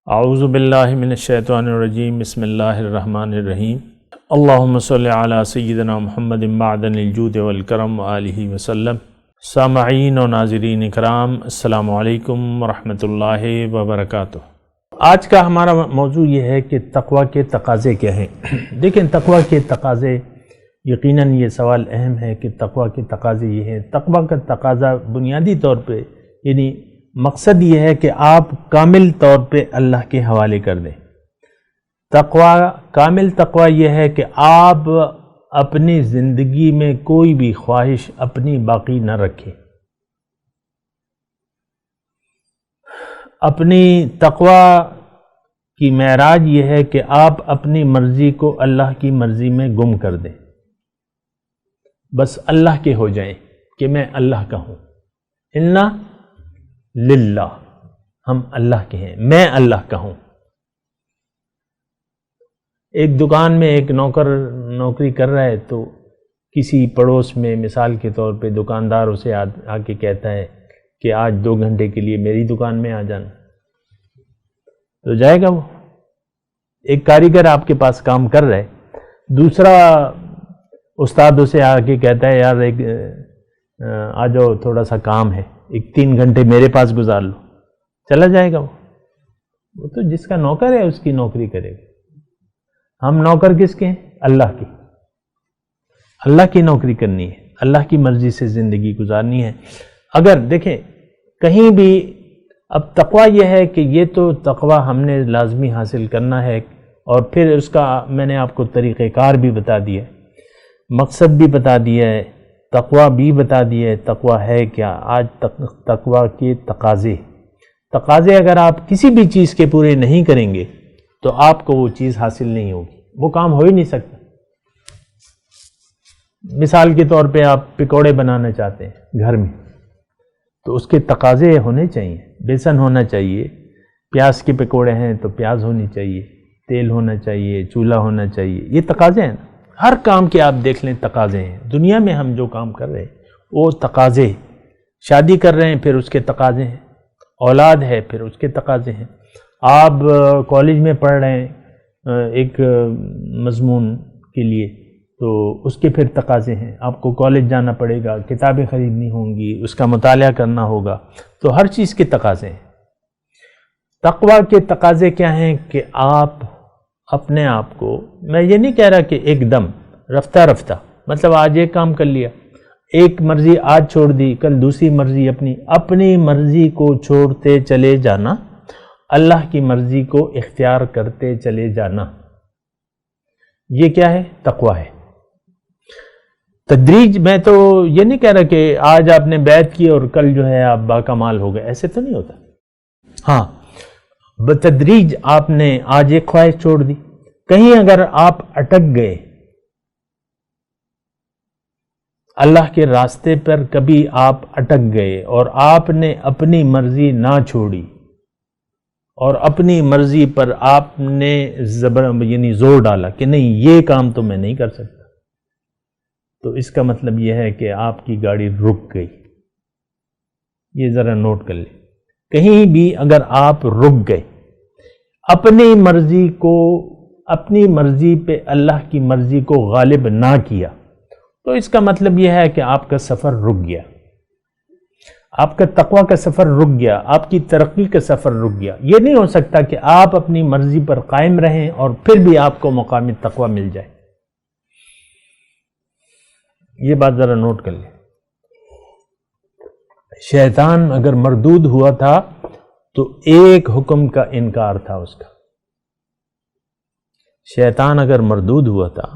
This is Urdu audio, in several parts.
اعوذ باللہ من الشیطان الرجیم بسم اللہ الرحمن الرحیم اللہم صلی علی سیدنا محمد معدن الجود والکرم وآلہ وسلم۔ سامعین و ناظرین اکرام، السلام علیکم ورحمۃ اللہ وبرکاتہ۔ آج کا ہمارا موضوع یہ ہے کہ تقویٰ کے تقاضے کیا ہیں۔ دیکھیں، تقویٰ کے تقاضے، یقیناً یہ سوال اہم ہے کہ تقویٰ کے تقاضے یہ ہیں۔ تقویٰ کا تقاضا بنیادی طور پہ یعنی مقصد یہ ہے کہ آپ کامل طور پہ اللہ کے حوالے کر دیں۔ کامل تقویٰ یہ ہے کہ آپ اپنی زندگی میں کوئی بھی خواہش اپنی باقی نہ رکھیں۔ اپنی تقویٰ کی معراج یہ ہے کہ آپ اپنی مرضی کو اللہ کی مرضی میں گم کر دیں، بس اللہ کے ہو جائیں کہ میں اللہ کا ہوں۔ انا للہ، ہم اللہ کے ہیں، میں اللہ کا ہوں۔ ایک دکان میں ایک نوکر نوکری کر رہا ہے تو کسی پڑوس میں مثال کے طور پہ دکاندار اسے آ کے کہتا ہے کہ آج 2 گھنٹے کے لیے میری دکان میں آ جانا، تو جائے گا وہ؟ ایک کاریگر آپ کے پاس کام کر رہا ہے، دوسرا استاد اسے آ کے کہتا ہے یار ایک آ جاؤ تھوڑا سا کام ہے، 3 گھنٹے میرے پاس گزار لو، چلا جائے گا وہ تو جس کا نوکر ہے اس کی نوکری کرے گا۔ ہم نوکر کس کے ہیں؟ اللہ کی۔ اللہ کی نوکری کرنی ہے، اللہ کی مرضی سے زندگی گزارنی ہے۔ اگر دیکھیں کہیں بھی، اب تقویٰ یہ ہے کہ یہ تو تقویٰ ہم نے لازمی حاصل کرنا ہے، اور پھر اس کا میں نے آپ کو طریقہ کار بھی بتا دیا ہے، مقصد بھی بتا دیا ہے، تقویٰ بھی بتا دیا ہے۔ تقویٰ ہے کیا؟ آج تقویٰ کے تقاضے اگر آپ کسی بھی چیز کے پورے نہیں کریں گے تو آپ کو وہ چیز حاصل نہیں ہوگی، وہ کام ہو ہی نہیں سکتا۔ مثال کے طور پہ آپ پکوڑے بنانا چاہتے ہیں گھر میں، تو اس کے تقاضے ہونے چاہیے۔ بیسن ہونا چاہیے، پیاز کے پکوڑے ہیں تو پیاز ہونی چاہیے، تیل ہونا چاہیے، چولہا ہونا چاہیے، یہ تقاضے ہیں نا۔ ہر کام کے آپ دیکھ لیں تقاضے ہیں۔ دنیا میں ہم جو کام کر رہے ہیں وہ تقاضے، شادی کر رہے ہیں پھر اس کے تقاضے ہیں، اولاد ہے پھر اس کے تقاضے ہیں، آپ کالج میں پڑھ رہے ہیں ایک مضمون کے لیے تو اس کے پھر تقاضے ہیں، آپ کو کالج جانا پڑے گا، کتابیں خریدنی ہوں گی، اس کا مطالعہ کرنا ہوگا، تو ہر چیز کے تقاضے ہیں۔ تقویٰ کے تقاضے کیا ہیں کہ آپ اپنے آپ کو، میں یہ نہیں کہہ رہا کہ ایک دم رفتہ رفتہ، مطلب آج ایک کام کر لیا، ایک مرضی آج چھوڑ دی، کل دوسری مرضی، اپنی مرضی کو چھوڑتے چلے جانا، اللہ کی مرضی کو اختیار کرتے چلے جانا، یہ کیا ہے؟ تقویٰ ہے۔ تدریج، میں تو یہ نہیں کہہ رہا کہ آج آپ نے بیعت کی اور کل جو ہے آپ باکمال ہو گئے، ایسے تو نہیں ہوتا۔ ہاں، بتدریج آپ نے آج ایک خواہش چھوڑ دی، کہیں اگر آپ اٹک گئے اللہ کے راستے پر، کبھی آپ اٹک گئے اور آپ نے اپنی مرضی نہ چھوڑی اور اپنی مرضی پر آپ نے زور ڈالا کہ نہیں یہ کام تو میں نہیں کر سکتا، تو اس کا مطلب یہ ہے کہ آپ کی گاڑی رک گئی۔ یہ ذرا نوٹ کر لیں، کہیں بھی اگر آپ رک گئے، اپنی مرضی پہ اللہ کی مرضی کو غالب نہ کیا، تو اس کا مطلب یہ ہے کہ آپ کا سفر رک گیا، آپ کا تقویٰ کا سفر رک گیا، آپ کی ترقی کا سفر رک گیا۔ یہ نہیں ہو سکتا کہ آپ اپنی مرضی پر قائم رہیں اور پھر بھی آپ کو مقامی تقویٰ مل جائے۔ یہ بات ذرا نوٹ کر لیں۔ شیطان اگر مردود ہوا تھا تو ایک حکم کا انکار تھا اس کا۔ شیطان اگر مردود ہوا تھا،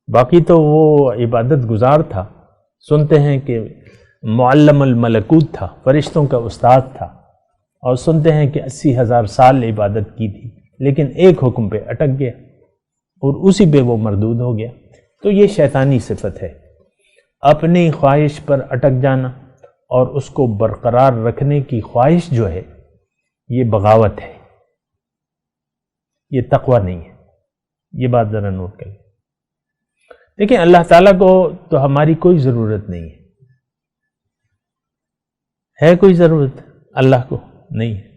باقی تو وہ عبادت گزار تھا، سنتے ہیں کہ معلم الملکوت تھا، فرشتوں کا استاد تھا، اور سنتے ہیں کہ 80,000 سال عبادت کی تھی، لیکن ایک حکم پہ اٹک گیا اور اسی پہ وہ مردود ہو گیا۔ تو یہ شیطانی صفت ہے، اپنی خواہش پر اٹک جانا اور اس کو برقرار رکھنے کی خواہش جو ہے یہ بغاوت ہے، یہ تقویٰ نہیں ہے۔ یہ بات ذرا نوٹ کریں۔ دیکھیں، اللہ تعالیٰ کو تو ہماری کوئی ضرورت نہیں ہے کوئی ضرورت اللہ کو؟ نہیں ہے،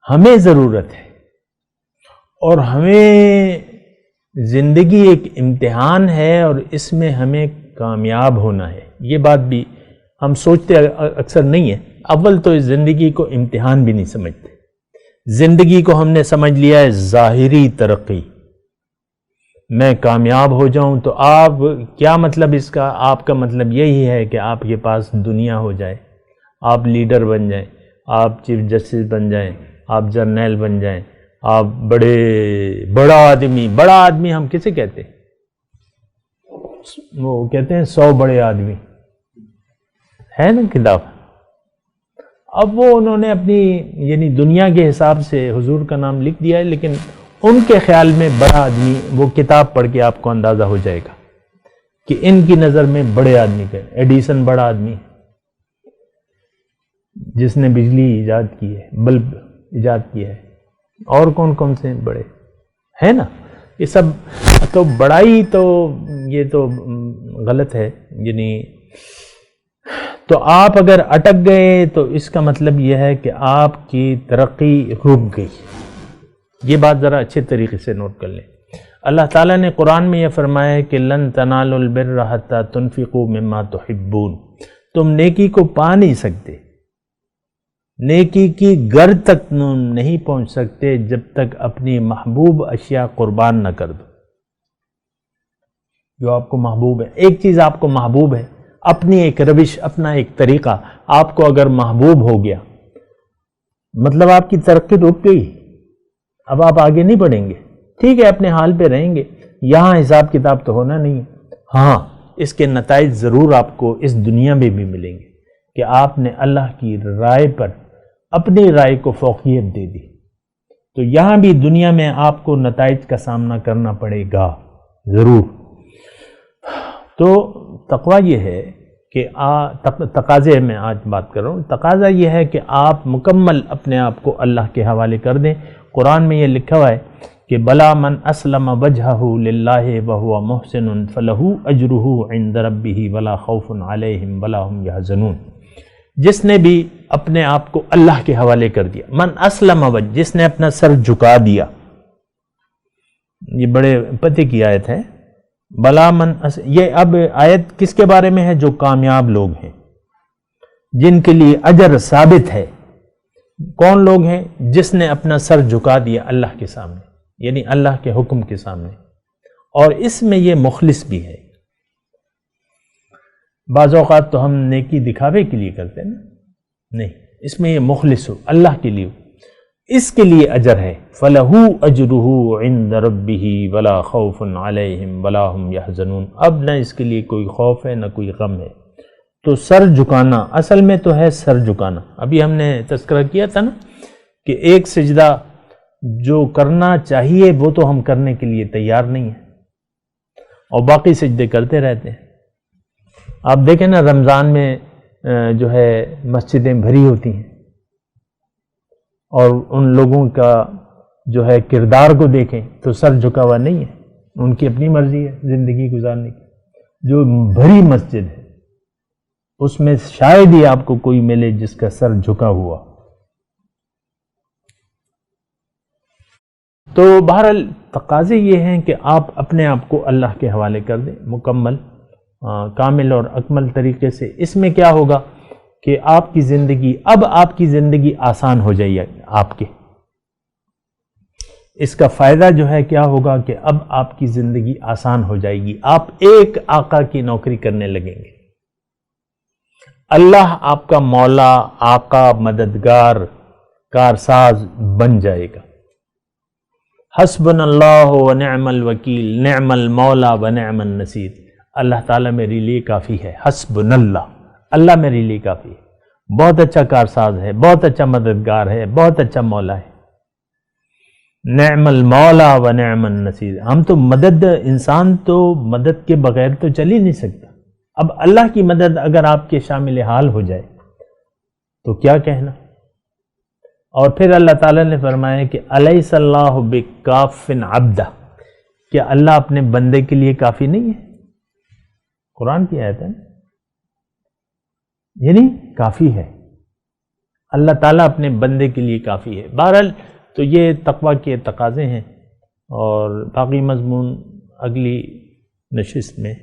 ہمیں ضرورت ہے۔ اور ہمیں زندگی ایک امتحان ہے اور اس میں ہمیں کامیاب ہونا ہے. یہ بات بھی ہم سوچتے اکثر نہیں ہے. اول تو اس زندگی کو امتحان بھی نہیں سمجھتے. زندگی کو ہم نے سمجھ لیا ہے ظاہری ترقی. میں کامیاب ہو جاؤں تو آپ کیا مطلب اس کا؟ آپ کا مطلب یہی ہے کہ آپ کے پاس دنیا ہو جائے، آپ لیڈر بن جائیں، آپ چیف جسٹس بن جائیں، آپ جرنیل بن جائیں، آپ بڑا آدمی ہم کسے کہتے ہیں؟ وہ کہتے ہیں 100 بڑے آدمی ہے نا کتاب. اب وہ انہوں نے اپنی یعنی دنیا کے حساب سے حضور کا نام لکھ دیا ہے، لیکن ان کے خیال میں بڑا آدمی، وہ کتاب پڑھ کے آپ کو اندازہ ہو جائے گا کہ ان کی نظر میں بڑے آدمی کا ایڈیسن بڑا آدمی ہے جس نے بجلی ایجاد کی ہے، بلب ایجاد کیا ہے. اور کون کون سے بڑے ہے نا؟ یہ سب تو بڑائی تو یہ تو غلط ہے. یعنی تو آپ اگر اٹک گئے تو اس کا مطلب یہ ہے کہ آپ کی ترقی رک گئی. یہ بات ذرا اچھے طریقے سے نوٹ کر لیں. اللہ تعالیٰ نے قرآن میں یہ فرمایا ہے کہ لن تنالوا البر حتى تنفقوا مما تحبون. تم نیکی کو پا نہیں سکتے، نیکی کی گر تک نہیں پہنچ سکتے جب تک اپنی محبوب اشیاء قربان نہ کر دو. جو آپ کو محبوب ہے، ایک چیز آپ کو محبوب ہے، اپنی ایک روش، اپنا ایک طریقہ آپ کو اگر محبوب ہو گیا، مطلب آپ کی ترقی رک گئی. اب آپ آگے نہیں بڑھیں گے. ٹھیک ہے، اپنے حال پہ رہیں گے، یہاں حساب کتاب تو ہونا نہیں ہے. ہاں، اس کے نتائج ضرور آپ کو اس دنیا میں بھی ملیں گے کہ آپ نے اللہ کی رائے پر اپنی رائے کو فوقیت دے دی. تو یہاں بھی دنیا میں آپ کو نتائج کا سامنا کرنا پڑے گا ضرور. تو تقویٰ یہ ہے کہ تقاضے میں آج بات کر رہا ہوں. تقاضا یہ ہے کہ آپ مکمل اپنے آپ کو اللہ کے حوالے کر دیں. قرآن میں یہ لکھا ہوا ہے کہ بلا من اسلم وجہہ للہ وہو محسن فلہ اجرہ عند ربہ ولا خوف علیہم ولا ہم یحزنون. جس نے بھی اپنے آپ کو اللہ کے حوالے کر دیا، من اسلم وجہ، جس نے اپنا سر جھکا دیا. یہ بڑے پتے کی آیت ہے. بلا من یہ اب آیت کس کے بارے میں ہے؟ جو کامیاب لوگ ہیں، جن کے لیے اجر ثابت ہے. کون لوگ ہیں؟ جس نے اپنا سر جھکا دیا اللہ کے سامنے، یعنی اللہ کے حکم کے سامنے. اور اس میں یہ مخلص بھی ہے. بعض اوقات تو ہم نیکی دکھاوے کے لیے کرتے ہیں نا، نہیں، اس میں یہ مخلص ہو، اللہ کے لیے ہو، اس کے لیے اجر ہے. فَلَهُ أَجْرُهُ عِنْدَ رَبِّهِ وَلَا خَوْفٌ عَلَيْهِمْ وَلَا هُمْ يَحْزَنُونَ. اب نہ اس کے لیے کوئی خوف ہے نہ کوئی غم ہے. تو سر جھکانا اصل میں تو ہے سر جھکانا. ابھی ہم نے تذکرہ کیا تھا نا کہ ایک سجدہ جو کرنا چاہیے وہ تو ہم کرنے کے لیے تیار نہیں ہیں اور باقی سجدے کرتے رہتے ہیں. آپ دیکھیں نا رمضان میں جو ہے مسجدیں بھری ہوتی ہیں اور ان لوگوں کا جو ہے کردار کو دیکھیں تو سر جھکا ہوا نہیں ہے. ان کی اپنی مرضی ہے زندگی گزارنے کی. جو بھری مسجد ہے اس میں شاید ہی آپ کو کوئی ملے جس کا سر جھکا ہوا. تو بہرحال تقاضے یہ ہیں کہ آپ اپنے آپ کو اللہ کے حوالے کر دیں مکمل، کامل اور اکمل طریقے سے. اس میں کیا ہوگا کہ آپ کی زندگی، اب آپ کی زندگی آسان ہو جائے گی. آپ کے اس کا فائدہ جو ہے کیا ہوگا کہ اب آپ کی زندگی آسان ہو جائے گی. آپ ایک آقا کی نوکری کرنے لگیں گے. اللہ آپ کا مولا، آقا، مددگار، کارساز بن جائے گا. حسبنا اللہ و نعم الوکیل، نعم المولا و نعم النصیر. اللہ تعالیٰ میرے لیے کافی ہے. حسبنا اللہ، اللہ میرے لیے کافی ہے. بہت اچھا کارساز ہے، بہت اچھا مددگار ہے، بہت اچھا مولا ہے. نعم المولا و نعم النصیر. ہم تو مدد، انسان تو مدد کے بغیر تو چل ہی نہیں سکتا. اب اللہ کی مدد اگر آپ کے شامل حال ہو جائے تو کیا کہنا. اور پھر اللہ تعالیٰ نے فرمایا کہ الیس اللہ بکاف عبدہ، کیا اللہ اپنے بندے کے لیے کافی نہیں ہے؟ قرآن کی آیت ہے، یعنی کافی ہے. اللہ تعالیٰ اپنے بندے کے لیے کافی ہے. بہرحال تو یہ تقویٰ کے تقاضے ہیں. اور باقی مضمون اگلی نشست میں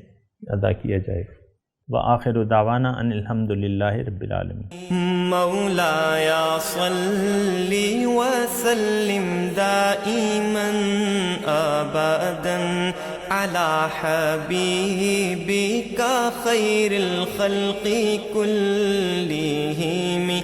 ادا کیا جائے گا۔ وآخر دعوانا ان الحمد للہ رب العالمین۔ مولاي صل وسلم دائما ابدا على حبيبك خير الخلق كلهم